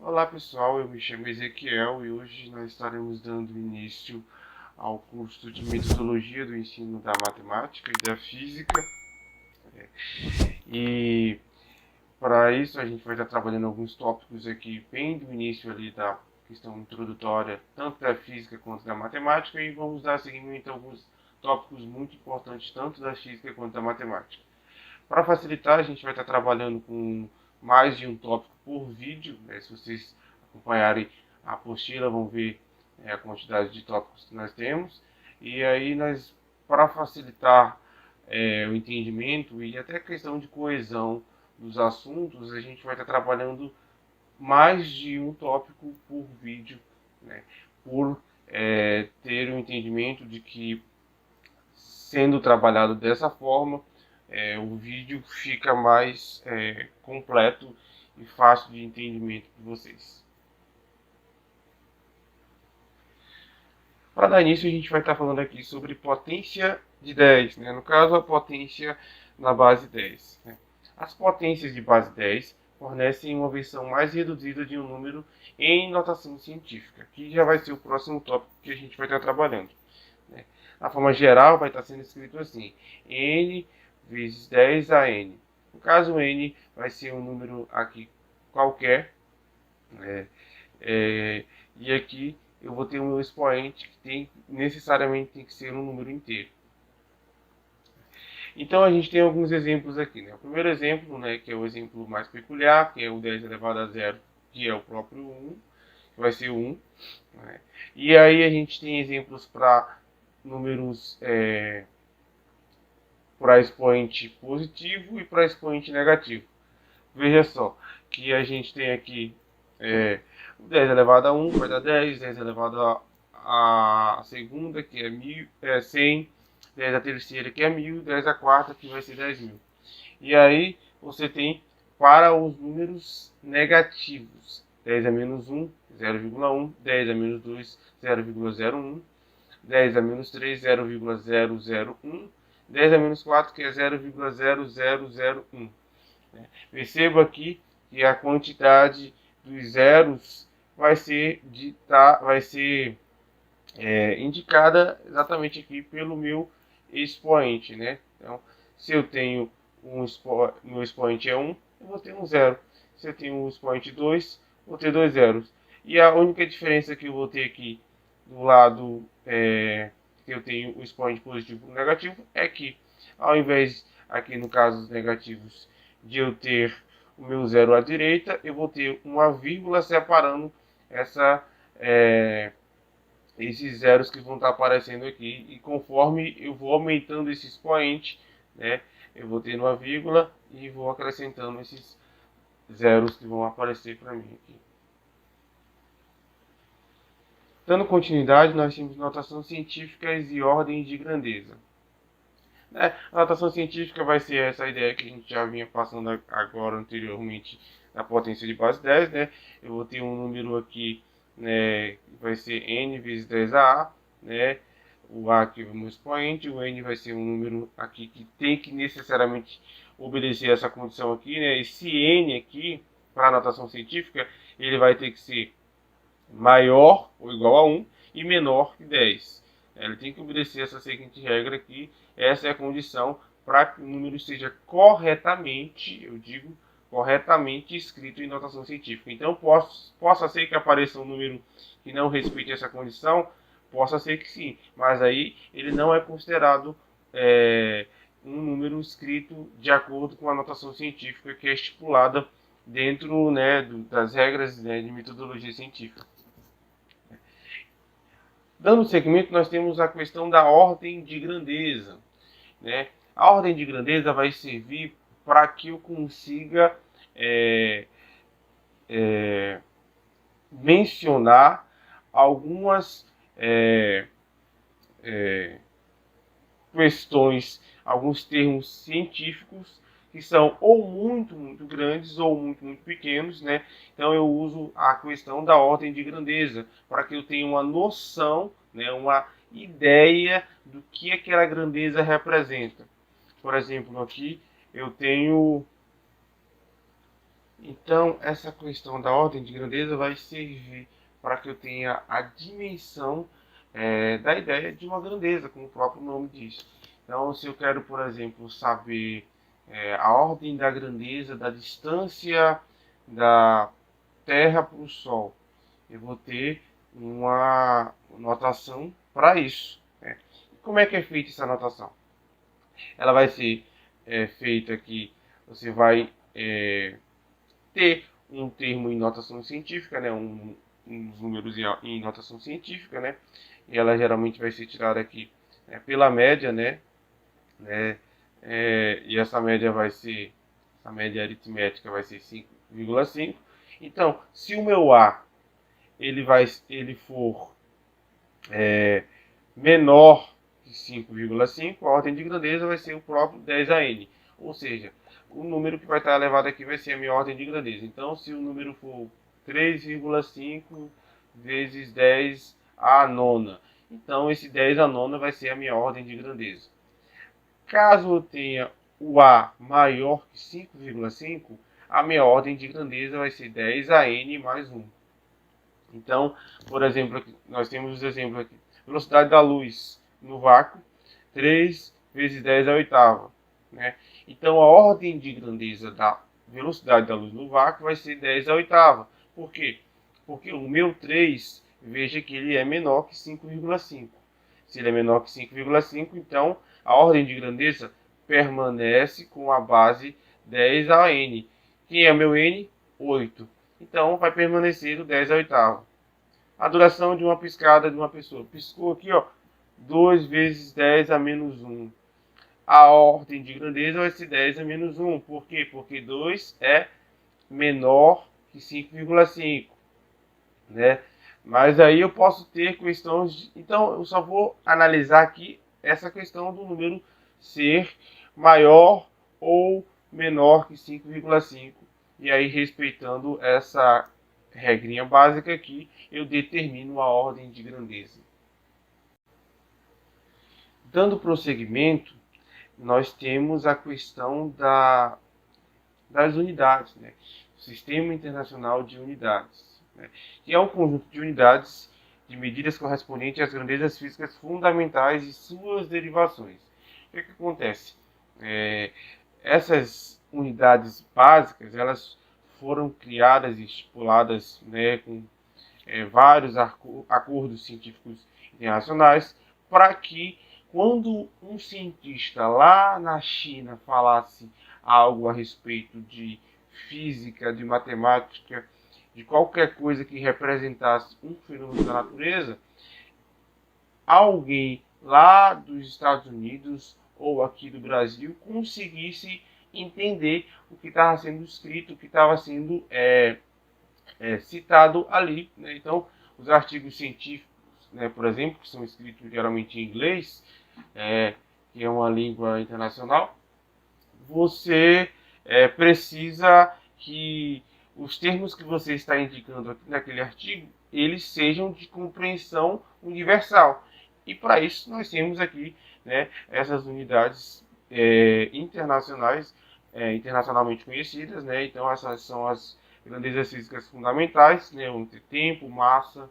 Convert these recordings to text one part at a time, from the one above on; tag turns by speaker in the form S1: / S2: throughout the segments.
S1: Olá pessoal, eu me chamo Ezequiel e hoje nós estaremos dando início ao curso de Metodologia do Ensino da Matemática e da Física. E para isso a gente vai estar trabalhando alguns tópicos aqui bem do início ali da questão introdutória, tanto da Física quanto da Matemática, e vamos dar seguimento a alguns tópicos muito importantes, tanto da Física quanto da Matemática. Para facilitar, a gente vai estar trabalhando com mais de um tópico por vídeo, né? Se vocês acompanharem a apostila, vão ver a quantidade de tópicos que nós temos. E aí, para facilitar o entendimento e até a questão de coesão dos assuntos, a gente vai estar trabalhando mais de um tópico por vídeo, né? Por ter um entendimento de que, sendo trabalhado dessa forma, o vídeo fica mais completo e fácil de entendimento para vocês. Para dar início, a gente vai estar falando aqui sobre potência de 10, né? No caso, a potência na base 10. Né? As potências de base 10 fornecem uma versão mais reduzida de um número em notação científica, que já vai ser o próximo tópico que a gente vai estar trabalhando. Né? A forma geral vai estar sendo escrito assim: n vezes 10 a n. No caso, n vai ser um número aqui qualquer, né? E aqui eu vou ter um meu expoente que necessariamente tem que ser um número inteiro. Então a gente tem alguns exemplos aqui, né? O primeiro exemplo, né, que é o exemplo mais peculiar, que é o 10 elevado a zero, que é o próprio 1, que vai ser 1. Né? E aí a gente tem exemplos para números para expoente positivo e para expoente negativo. Veja só que a gente tem aqui 10 elevado a 1 vai dar 10, 10 elevado a segunda, que é 100, 10 a terceira, que é 1000, 10 a quarta, que vai ser 10.000. E aí você tem para os números negativos: 10 a menos 1, 0,1, 10 a menos 2, 0,01, 10 a menos 3, 0,001, 10 a menos 4, que é 0,0001. Perceba aqui que a quantidade dos zeros vai ser indicada exatamente aqui pelo meu expoente, né? Então, se eu tenho meu expoente é 1, eu vou ter um zero. Se eu tenho um expoente 2, vou ter dois zeros. E a única diferença que eu vou ter aqui do lado que eu tenho o expoente positivo e negativo é que, ao invés, aqui no caso dos negativos, de eu ter o meu zero à direita, eu vou ter uma vírgula separando esses zeros que vão estar aparecendo aqui. E conforme eu vou aumentando esse expoente, né, eu vou tendo uma vírgula e vou acrescentando esses zeros que vão aparecer para mim aqui. Dando continuidade, nós temos notação científicas e ordens de grandeza. A notação científica vai ser essa ideia que a gente já vinha passando agora anteriormente na potência de base 10. Né? Eu vou ter um número aqui, né, que vai ser n vezes 10a, né? O a aqui é o meu expoente, o n vai ser um número aqui que tem que necessariamente obedecer essa condição aqui. Né? Esse n aqui, para a notação científica, ele vai ter que ser maior ou igual a 1 e menor que 10. Ele tem que obedecer essa seguinte regra aqui. Essa é a condição para que o número seja corretamente, eu digo, corretamente escrito em notação científica. Então, possa ser que apareça um número que não respeite essa condição, possa ser que sim, mas aí ele não é considerado um número escrito de acordo com a notação científica que é estipulada dentro, né, das regras, né, de metodologia científica. Dando seguimento, nós temos a questão da ordem de grandeza. Né? A ordem de grandeza vai servir para que eu consiga mencionar algumas questões, alguns termos científicos que são ou muito, muito grandes ou muito, muito pequenos, né? Então eu uso a questão da ordem de grandeza para que eu tenha uma noção, né, uma ideia do que aquela grandeza representa. Por exemplo, aqui eu tenho Então, essa questão da ordem de grandeza vai servir para que eu tenha a dimensão da ideia de uma grandeza, como o próprio nome diz. Então, se eu quero, por exemplo, saber a ordem da grandeza da distância da Terra para o Sol, eu vou ter uma notação para isso, né? E como é que é feita essa notação? Ela vai ser feita que você vai ter um termo em notação científica, né, uns números em notação científica, né, e ela geralmente vai ser tirada aqui pela média, né, e essa média vai ser, a média aritmética vai ser 5,5. Então, se o meu A ele for menor que 5,5, a ordem de grandeza vai ser o próprio 10 N. Ou seja, o número que vai estar elevado aqui vai ser a minha ordem de grandeza. Então, se o número for 3,5 vezes 10 a nona, então esse 10 a nona vai ser a minha ordem de grandeza. Caso eu tenha o A maior que 5,5, a minha ordem de grandeza vai ser 10 a N mais 1. Então, por exemplo, aqui, nós temos os exemplos aqui. Velocidade da luz no vácuo, 3 vezes 10 à oitava. Né? Então, a ordem de grandeza da velocidade da luz no vácuo vai ser 10 à oitava. Por quê? Porque o meu 3, veja que ele é menor que 5,5. Se ele é menor que 5,5, então a ordem de grandeza permanece com a base 10 a n. Quem é meu n? 8. Então vai permanecer o 10 à oitava. A duração de uma piscada de uma pessoa. Piscou aqui, ó, 2 vezes 10 a menos 1. A ordem de grandeza vai ser 10 a menos 1. Por quê? Porque 2 é menor que 5,5. Né? Mas aí eu posso ter questões. Então eu só vou analisar aqui essa questão do número ser maior ou menor que 5,5. E aí, respeitando essa regrinha básica aqui, eu determino a ordem de grandeza. Dando prosseguimento, nós temos a questão das unidades, né? O Sistema Internacional de Unidades, né? Que é um conjunto de unidades de medidas correspondentes às grandezas físicas fundamentais e suas derivações. O que acontece? Essas unidades básicas, elas foram criadas e estipuladas, né, com vários acordos científicos internacionais para que, quando um cientista lá na China falasse algo a respeito de física, de matemática, de qualquer coisa que representasse um fenômeno da natureza, alguém lá dos Estados Unidos ou aqui do Brasil conseguisse entender o que estava sendo escrito, o que estava sendo citado ali. Né? Então, os artigos científicos, né, por exemplo, que são escritos geralmente em inglês, que é uma língua internacional, você precisa que os termos que você está indicando aqui naquele artigo, eles sejam de compreensão universal. E para isso nós temos aqui, né, essas unidades internacionais, internacionalmente conhecidas, né? Então essas são as grandezas físicas fundamentais, né, onde tempo, massa,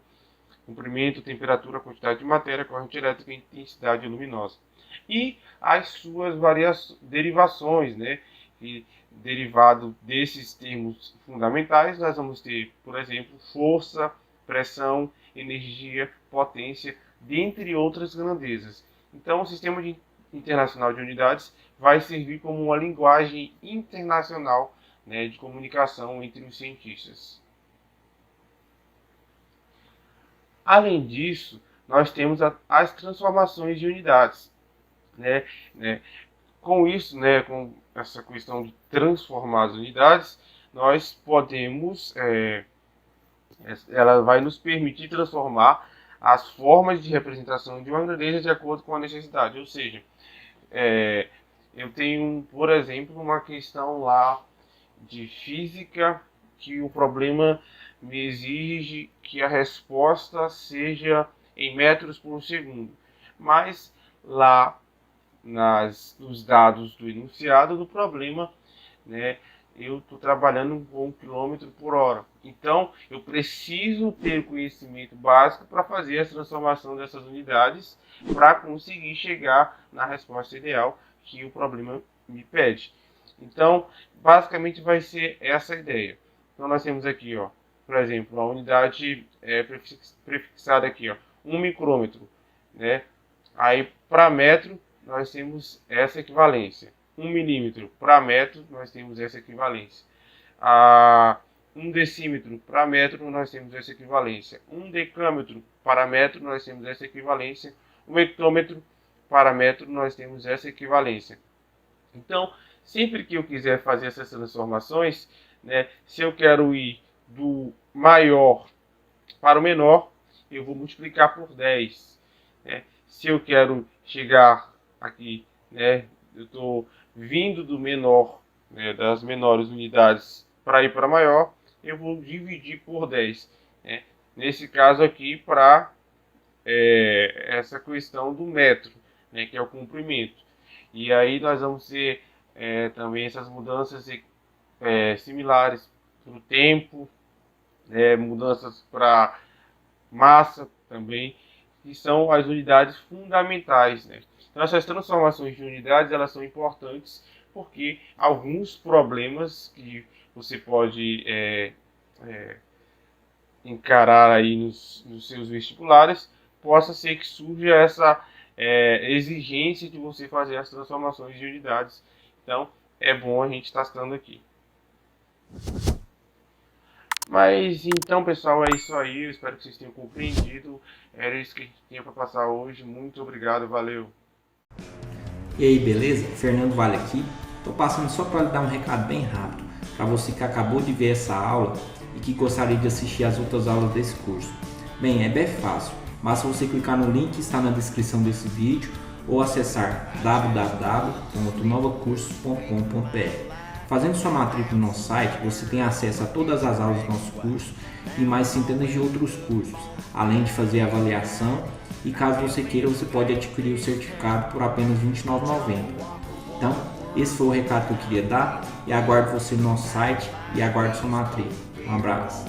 S1: comprimento, temperatura, quantidade de matéria, corrente elétrica e intensidade luminosa. E as suas derivações, né? E derivado desses termos fundamentais, nós vamos ter, por exemplo, força, pressão, energia, potência, dentre outras grandezas. Então, o Sistema Internacional de Unidades vai servir como uma linguagem internacional, né, de comunicação entre os cientistas. Além disso, nós temos as transformações de unidades. Né? Com isso, né, com essa questão de transformar as unidades, nós podemos, ela vai nos permitir transformar as formas de representação de uma grandeza de acordo com a necessidade. Ou seja, eu tenho, por exemplo, uma questão lá de física que o problema me exige que a resposta seja em metros por segundo. Mas lá nos dados do enunciado do problema, né, eu estou trabalhando com 1 km por hora. Então, eu preciso ter conhecimento básico para fazer a transformação dessas unidades para conseguir chegar na resposta ideal que o problema me pede. Então, basicamente vai ser essa a ideia. Então, nós temos aqui, ó, por exemplo, a unidade prefixada aqui, ó, 1 micrômetro, né? Aí, para metro, nós temos essa equivalência. 1 milímetro para metro, nós temos essa equivalência. 1 decímetro para metro, nós temos essa equivalência. 1 decâmetro para metro, nós temos essa equivalência. 1 hectômetro para metro, nós temos essa equivalência. Então, sempre que eu quiser fazer essas transformações, né, se eu quero ir do maior para o menor, eu vou multiplicar por 10. Né? Se eu quero chegar aqui, né, eu estou vindo do menor, né, das menores unidades para ir para maior, eu vou dividir por 10. Né? Nesse caso aqui, para essa questão do metro, né, que é o comprimento. E aí nós vamos ter também essas mudanças similares para o tempo, mudanças para massa também, que são as unidades fundamentais, né? Então, essas transformações de unidades, elas são importantes porque alguns problemas que você pode encarar aí nos seus vestibulares, possa ser que surja essa exigência de você fazer as transformações de unidades. Então, é bom a gente estar estando aqui. Mas então, pessoal, é isso aí. Eu espero que vocês tenham compreendido. Era isso que a gente tinha para passar hoje. Muito obrigado, valeu.
S2: E aí, beleza? Fernando Vale aqui. Tô passando só para lhe dar um recado bem rápido para você que acabou de ver essa aula e que gostaria de assistir as outras aulas desse curso. Bem, é bem fácil. Basta você clicar no link que está na descrição desse vídeo ou acessar www.novacursos.com.br. Fazendo sua matrícula no nosso site, você tem acesso a todas as aulas do nosso curso e mais centenas de outros cursos, além de fazer avaliação, e caso você queira, você pode adquirir o certificado por apenas R$ 29,90. Então, esse foi o recado que eu queria dar e aguardo você no nosso site e aguardo sua matrícula. Um abraço.